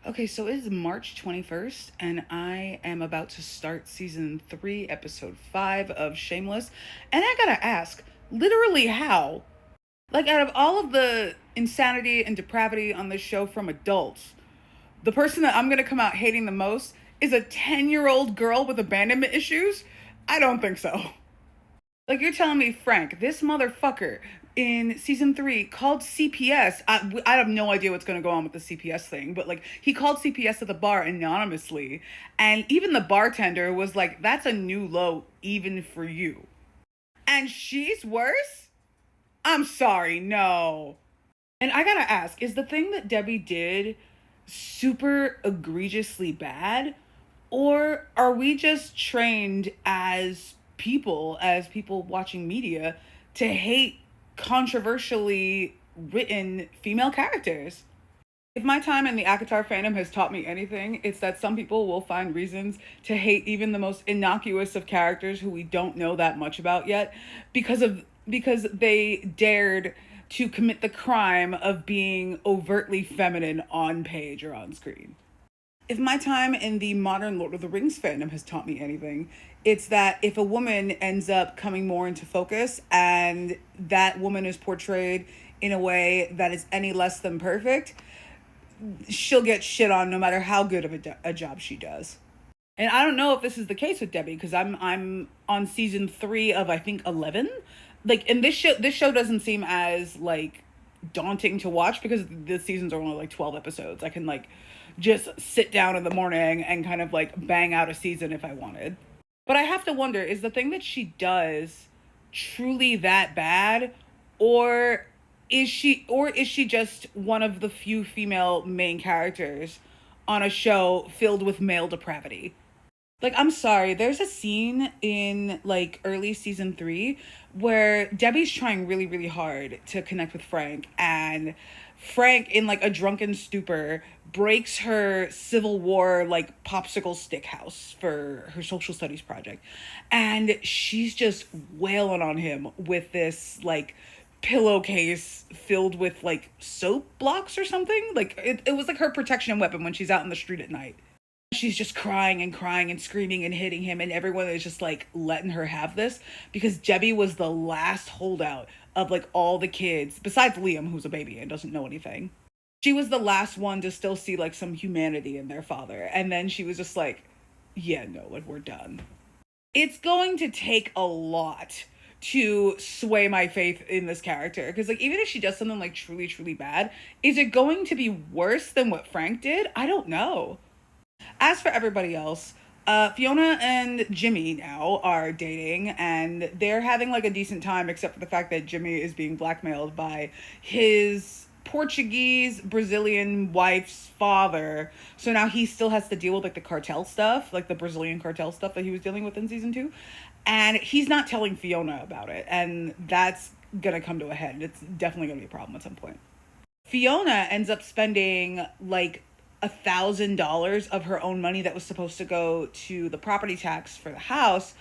Okay, so it is March 21st, and I am about to start season 3, episode 5 of Shameless. And I gotta ask, literally how? Like, out of all of the insanity and depravity on this show from adults, the person that I'm gonna come out hating the most is a 10-year-old girl with abandonment issues? I don't think so. Like, you're telling me, Frank, this motherfucker in season 3 called CPS. I have no idea what's going to go on with the CPS thing, but like, he called CPS at the bar anonymously. And even the bartender was like, that's a new low, even for you. And she's worse? I'm sorry, no. And I gotta ask, is the thing that Debbie did super egregiously bad? Or are we just trained as people watching media, to hate controversially written female characters? If my time in the Akatar fandom has taught me anything, it's that some people will find reasons to hate even the most innocuous of characters who we don't know that much about yet because they dared to commit the crime of being overtly feminine on page or on screen. If my time in the modern Lord of the Rings fandom has taught me anything, it's that if a woman ends up coming more into focus and that woman is portrayed in a way that is any less than perfect, she'll get shit on no matter how good of a job she does. And I don't know if this is the case with Debbie because I'm on season 3 of I think 11. Like, and this show doesn't seem as like daunting to watch because the seasons are only like 12 episodes. I can like just sit down in the morning and kind of like bang out a season if I wanted. But I have to wonder, is the thing that she does truly that bad, or is she just one of the few female main characters on a show filled with male depravity? Like, I'm sorry, there's a scene in like early season 3 where Debbie's trying really, really hard to connect with Frank, and Frank, in like a drunken stupor, breaks her Civil War like popsicle stick house for her social studies project. And she's just wailing on him with this like pillowcase filled with like soap blocks or something. Like, it was like her protection weapon when she's out in the street at night. She's just crying and screaming and hitting him, and everyone is just like letting her have this because Debbie was the last holdout of like all the kids besides Liam, who's a baby and doesn't know anything. She was the last one to still see like some humanity in their father, and then she was just like, yeah, no, like, we're done. It's going to take a lot to sway my faith in this character, because like, even if she does something like truly, truly bad, is it going to be worse than what Frank did? I don't know. As for everybody else, Fiona and Jimmy now are dating, and they're having like a decent time, except for the fact that Jimmy is being blackmailed by his Portuguese Brazilian wife's father. So now he still has to deal with like the cartel stuff, like the Brazilian cartel stuff that he was dealing with in season 2. And he's not telling Fiona about it. And that's gonna come to a head. It's definitely gonna be a problem at some point. Fiona ends up spending like $1,000 of her own money that was supposed to go to the property tax for the house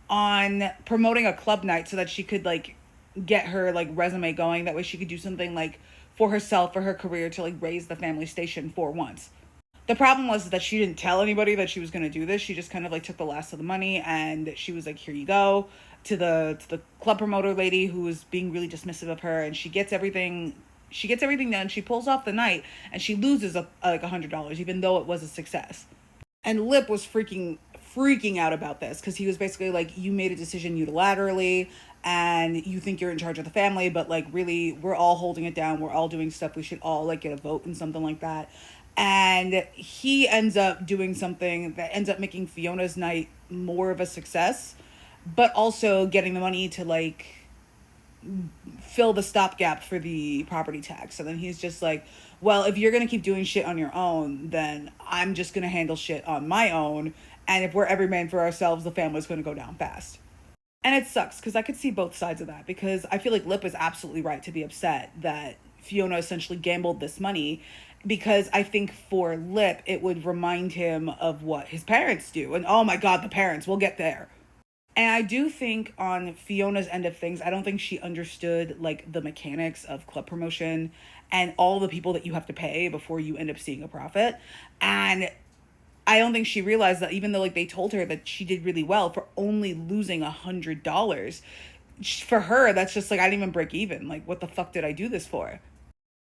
on promoting a club night so that she could like get her like resume going. That way she could do something like for herself, for her career, to like raise the family station for once. The problem was that she didn't tell anybody that she was going to do this. She just kind of like took the last of the money, and she was like, here you go, to the club promoter lady, who was being really dismissive of her, and she gets everything done. She pulls off the night, and she loses like $100, even though it was a success. And Lip was freaking out about this because he was basically like, you made a decision unilaterally and you think you're in charge of the family, but like, really, we're all holding it down, we're all doing stuff, we should all like get a vote and something like that. And he ends up doing something that ends up making Fiona's night more of a success, but also getting the money to like fill the stopgap for the property tax. And then he's just like, well, if you're going to keep doing shit on your own, then I'm just going to handle shit on my own. And if we're every man for ourselves, the family's going to go down fast. And it sucks because I could see both sides of that, because I feel like Lip is absolutely right to be upset that Fiona essentially gambled this money, because I think for Lip, it would remind him of what his parents do. And oh my God, the parents, we'll get there. And I do think on Fiona's end of things, I don't think she understood like the mechanics of club promotion and all the people that you have to pay before you end up seeing a profit. And I don't think she realized that even though like they told her that she did really well for only losing $100, for her that's just like I didn't even break even. Like what the fuck did I do this for?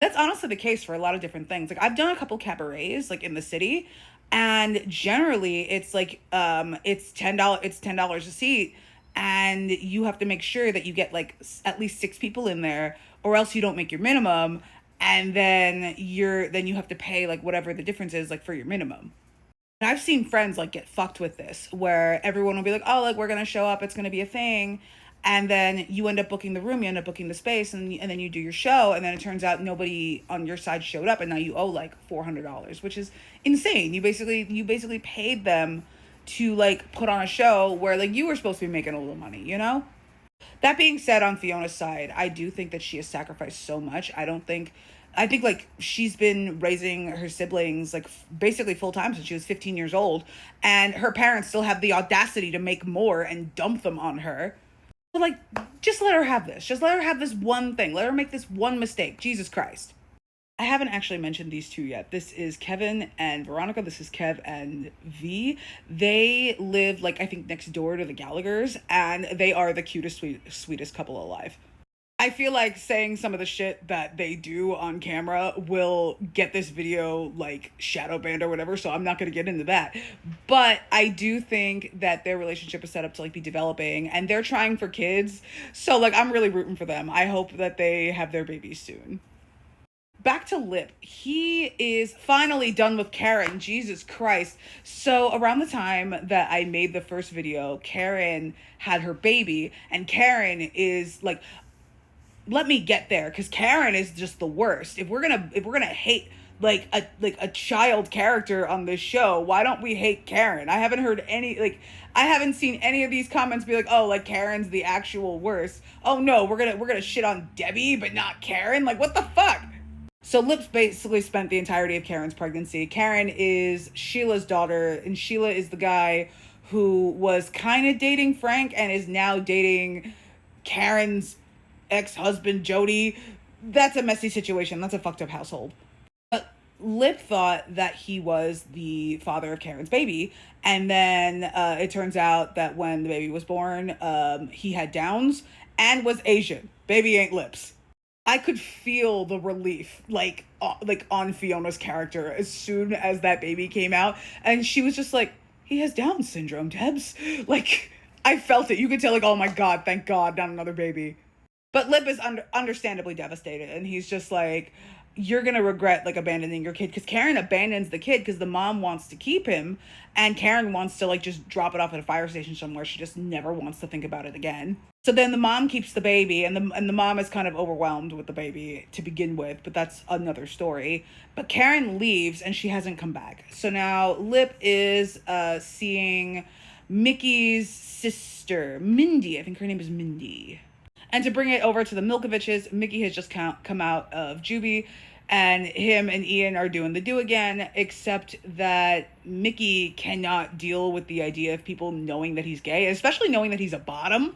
That's honestly the case for a lot of different things. Like I've done a couple cabarets like in the city, and generally it's like it's $10 a seat, and you have to make sure that you get like at least six people in there, or else you don't make your minimum, and then you have to pay like whatever the difference is like for your minimum. And I've seen friends like get fucked with this, where everyone will be like, "Oh, like we're gonna show up, it's gonna be a thing," and then you end up booking the room, you end up booking the space, and then you do your show, and then it turns out nobody on your side showed up, and now you owe like $400, which is insane. You basically paid them to like put on a show where like you were supposed to be making a little money, you know? That being said, on Fiona's side, I do think that she has sacrificed so much. I think like she's been raising her siblings like basically full time since she was 15 years old, and her parents still have the audacity to make more and dump them on her. So, like, just let her have this. Just let her have this one thing. Let her make this one mistake. Jesus Christ. I haven't actually mentioned these two yet. This is Kevin and Veronica. This is Kev and V. They live, like, I think next door to the Gallaghers, and they are the cutest, sweetest couple alive. I feel like saying some of the shit that they do on camera will get this video like shadow banned or whatever, so I'm not going to get into that. But I do think that their relationship is set up to like be developing, and they're trying for kids. So like I'm really rooting for them. I hope that they have their babies soon. Back to Lip. He is finally done with Karen. Jesus Christ. So around the time that I made the first video, Karen had her baby, and Karen is like, let me get there, because Karen is just the worst. If we're gonna hate like a child character on this show, why don't we hate Karen? I haven't seen any of these comments be like, oh, like Karen's the actual worst. Oh no, we're gonna shit on Debbie but not Karen. Like what the fuck? So Lips basically spent the entirety of Karen's pregnancy. Karen is Sheila's daughter, and Sheila is the guy who was kind of dating Frank and is now dating Karen's ex-husband Jody. That's a messy situation. That's a fucked up household. But Lip thought that he was the father of Karen's baby, and then it turns out that when the baby was born, he had Downs and was Asian. Baby ain't Lips. I could feel the relief like on Fiona's character as soon as that baby came out, and she was just like, he has Down syndrome, Debs. Like I felt it. You could tell like, oh my god, thank god, not another baby. But Lip is understandably devastated, and he's just like, you're gonna regret like abandoning your kid, because Karen abandons the kid because the mom wants to keep him, and Karen wants to like just drop it off at a fire station somewhere. She just never wants to think about it again. So then the mom keeps the baby, and the mom is kind of overwhelmed with the baby to begin with, but that's another story. But Karen leaves, and she hasn't come back. So now Lip is seeing Mickey's sister, Mindy. I think her name is Mindy. And to bring it over to the Milkoviches, Mickey has just come out of juvie, and him and Ian are doing the do again, except that Mickey cannot deal with the idea of people knowing that he's gay, especially knowing that he's a bottom.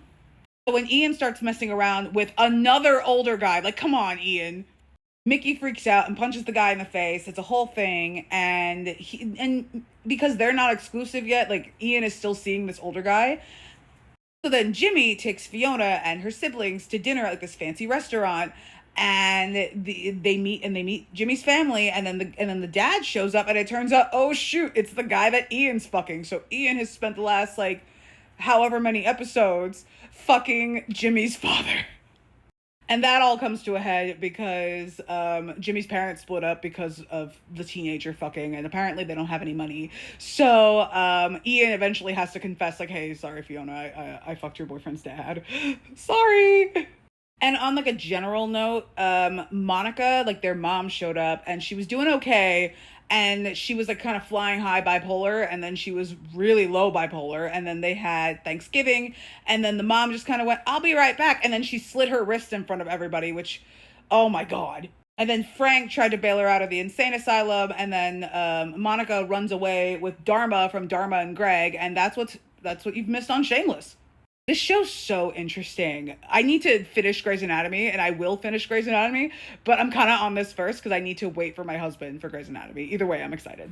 So when Ian starts messing around with another older guy, like, come on, Ian. Mickey freaks out and punches the guy in the face. It's a whole thing. And because they're not exclusive yet, like, Ian is still seeing this older guy. So then Jimmy takes Fiona and her siblings to dinner at like this fancy restaurant, and they meet Jimmy's family, and then the dad shows up, and it turns out, oh shoot, it's the guy that Ian's fucking. So Ian has spent the last like however many episodes fucking Jimmy's father. And that all comes to a head because Jimmy's parents split up because of the teenager fucking, and apparently they don't have any money. So Ian eventually has to confess, like, hey, sorry, Fiona, I fucked your boyfriend's dad. Sorry. And on like a general note, Monica, like their mom showed up, and she was doing okay. And she was like kind of flying high bipolar, and then she was really low bipolar, and then they had Thanksgiving, and then the mom just kind of went, I'll be right back, and then she slit her wrist in front of everybody, which, oh my god. And then Frank tried to bail her out of the insane asylum, and then Monica runs away with Dharma from Dharma and Greg, and that's what you've missed on Shameless. This show's so interesting. I need to finish Grey's Anatomy, and I will finish Grey's Anatomy, but I'm kind of on this first because I need to wait for my husband for Grey's Anatomy. Either way, I'm excited.